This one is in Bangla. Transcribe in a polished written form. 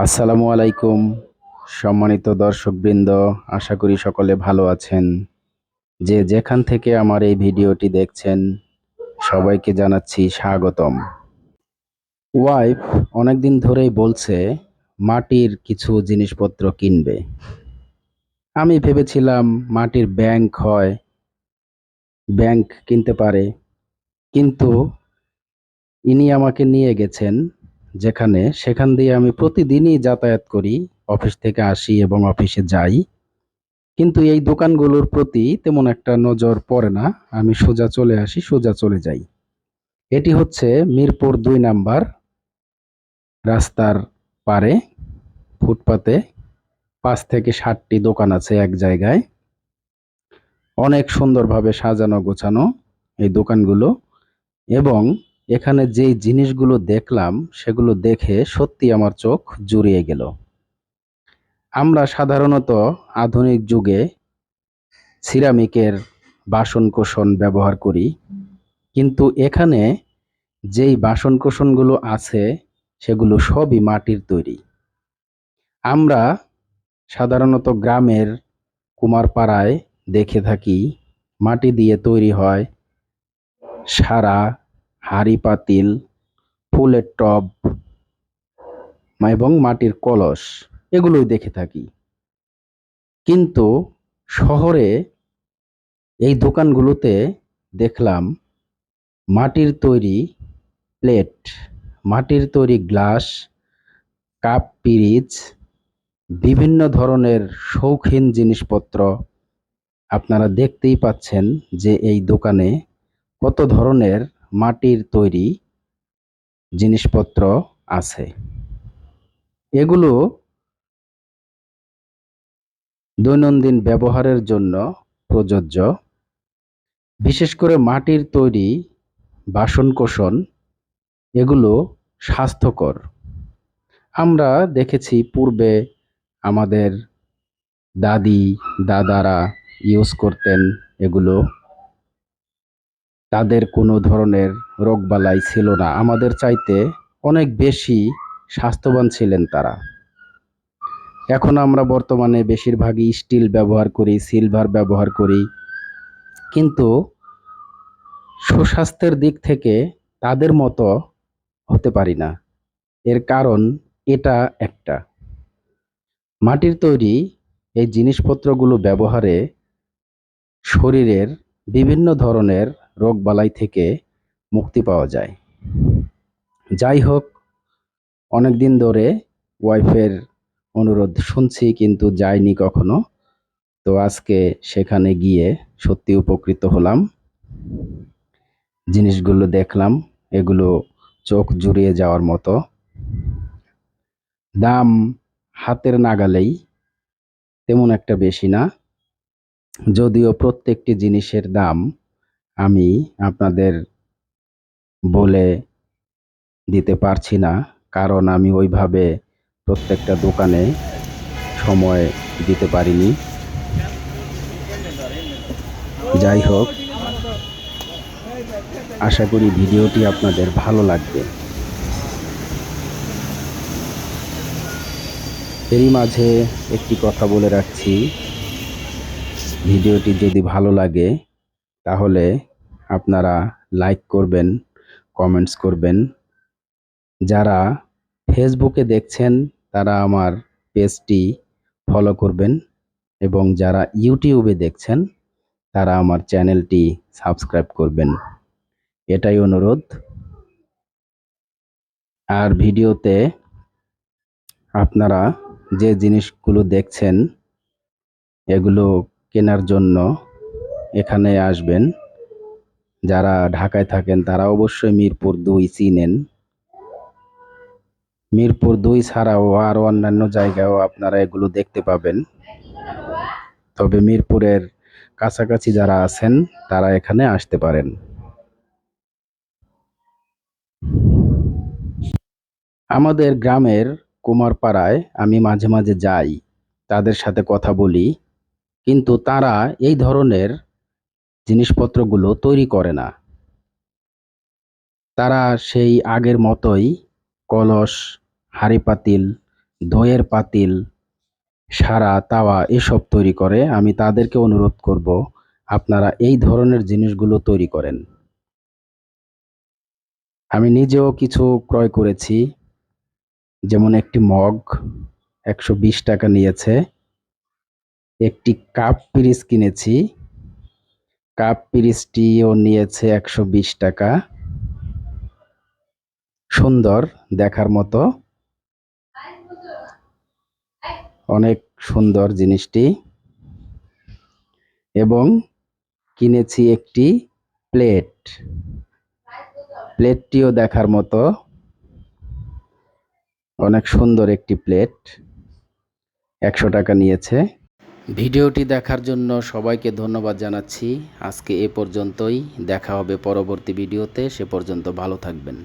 আসসালামু আলাইকুম, সম্মানিত দর্শকবৃন্দ। আশা করি সকলে ভালো আছেন। যে যেখান থেকে আমার এই ভিডিওটি দেখছেন সবাইকে জানাচ্ছি স্বাগতম। ওয়াইফ অনেকদিন ধরেই বলছে মাটির কিছু জিনিসপত্র কিনবে। আমি ভেবেছিলাম মাটির ব্যাংক কিনতে পারে, কিন্তু ইনি আমাকে নিয়ে গেছেন সেখান দিয়ে আমি প্রতিদিনই যাতায়াত করি, অফিস থেকে আসি এবং অফিসে যাই। কিন্তু এই দোকানগুলোর প্রতি তেমন একটা নজর পড়ে না। আমি সোজা চলে আসি, সোজা চলে যাই। এটি হচ্ছে মিরপুর ২ নাম্বার রাস্তার পারে, ফুটপাতে ৫ থেকে ৭টি দোকান আছে এক জায়গায়। অনেক সুন্দরভাবে সাজানো গোছানো এই দোকানগুলো, এবং এখানে যেই জিনিসগুলো দেখলাম সেগুলো দেখে সত্যি আমার চোখ জুড়িয়ে গেল। আমরা সাধারণত আধুনিক যুগে সিরামিকের বাসন-কোসন ব্যবহার করি, কিন্তু এখানে যেই বাসন-কোসনগুলো আছে সেগুলো সবই মাটির তৈরি। আমরা সাধারণত গ্রামের কুমারপাড়ায় দেখে থাকি মাটি দিয়ে তৈরি হয় সারা, হাঁড়ি-পাতিল, ফুলের টব এবং মাটির কলস, এগুলোই দেখে থাকি। কিন্তু শহরে এই দোকানগুলোতে দেখলাম মাটির তৈরি প্লেট, মাটির তৈরি গ্লাস, কাপ, পিরিচ, বিভিন্ন ধরনের শৌখিন জিনিসপত্র। আপনারা দেখতেই পাচ্ছেন যে এই দোকানে কত ধরনের মাটির তৈরি জিনিসপত্র আছে। এগুলো দৈনন্দিন ব্যবহারের জন্য প্রযোজ্য। বিশেষ করে মাটির তৈরি বাসন-কোসন, এগুলো স্বাস্থ্যকর। আমরা দেখেছি পূর্বে আমাদের দাদি দাদারা ইউজ করতেন এগুলো। তাদের কোনো ধরনের রোগবালাই ছিল না, আমাদের চাইতে অনেক বেশি স্বাস্থ্যবান ছিলেন তারা। এখন আমরা বর্তমানে বেশিরভাগই স্টিল ব্যবহার করি, সিলভার ব্যবহার করি, কিন্তু সুস্বাস্থ্যের দিক থেকে তাদের মতো হতে পারি না। এর কারণ এটা একটা, মাটির তৈরি এই জিনিসপত্রগুলো ব্যবহারে শরীরের বিভিন্ন ধরনের রোগবালাই থেকে মুক্তি পাওয়া যায়। যাই হোক, অনেকদিন ধরে ওয়াইফের অনুরোধ শুনছি কিন্তু যাইনি কখনো। তো আজকে সেখানে গিয়ে সত্যি উপকৃত হলাম। জিনিসগুলো দেখলাম, এগুলো চোখ জুড়িয়ে যাওয়ার মতো। দাম হাতের নাগালেই, তেমন একটা বেশি না। যদিও প্রত্যেকটি জিনিসের দাম আমি আপনাদের বলে দিতে পারছি না, কারণ আমি ওইভাবে প্রত্যেকটা দোকানে সময় দিতে পারিনি। যাই হোক, আশা করি ভিডিওটি আপনাদের ভালো লাগবে। এরই মাঝে একটি কথা বলে রাখছি, ভিডিওটি যদি ভালো লাগে তাহলে আপনারা লাইক করবেন, কমেন্টস করবেন। যারা ফেসবুকে দেখছেন তারা আমার পেজটি ফলো করবেন, এবং যারা ইউটিউবে দেখছেন তারা আমার চ্যানেলটি সাবস্ক্রাইব করবেন, এটাই অনুরোধ। আর ভিডিওতে আপনারা যে জিনিসগুলো দেখছেন এগুলো কেনার জন্য এখানে আসবেন। যারা ঢাকায় থাকেন তারা অবশ্যই মিরপুর ২ চিনেন। মিরপুর ২ ছাড়াও আরও অন্যান্য জায়গায়ও আপনারা এগুলো দেখতে পাবেন। তবে মিরপুরের কাছাকাছি যারা আছেন তারা এখানে আসতে পারেন। আমাদের গ্রামের কুমারপাড়ায় আমি মাঝে মাঝে যাই, তাদের সাথে কথা বলি, কিন্তু তারা এই ধরনের জিনিসপত্রগুলো তৈরি করে না। তারা সেই আগের মতোই কলস, হাঁড়ি-পাতিল দইয়ের পাতিল, সারা, তাওয়া এসব তৈরি করে। আমি তাদেরকে অনুরোধ করব আপনারা এই ধরনের জিনিসগুলো তৈরি করেন। আমি নিজেও কিছু ক্রয় করেছি, যেমন একটি মগ ১২০ টাকা নিয়েছে। একটি কাপ পিরিচ কিনেছি, কাপ পিরিচটিও নিয়েছে ১২০ টাকা। সুন্দর দেখার মতো, অনেক সুন্দর জিনিসটি। এবং কিনেছি একটি প্লেট, প্লেটটিও দেখার মতো, অনেক সুন্দর একটি প্লেট, ১০০ টাকা নিয়েছে। ভিডিওটি দেখার জন্য সবাইকে ধন্যবাদ জানাচ্ছি। আজকে এ পর্যন্তই, দেখা হবে পরবর্তী ভিডিওতে। সে পর্যন্ত ভালো থাকবেন।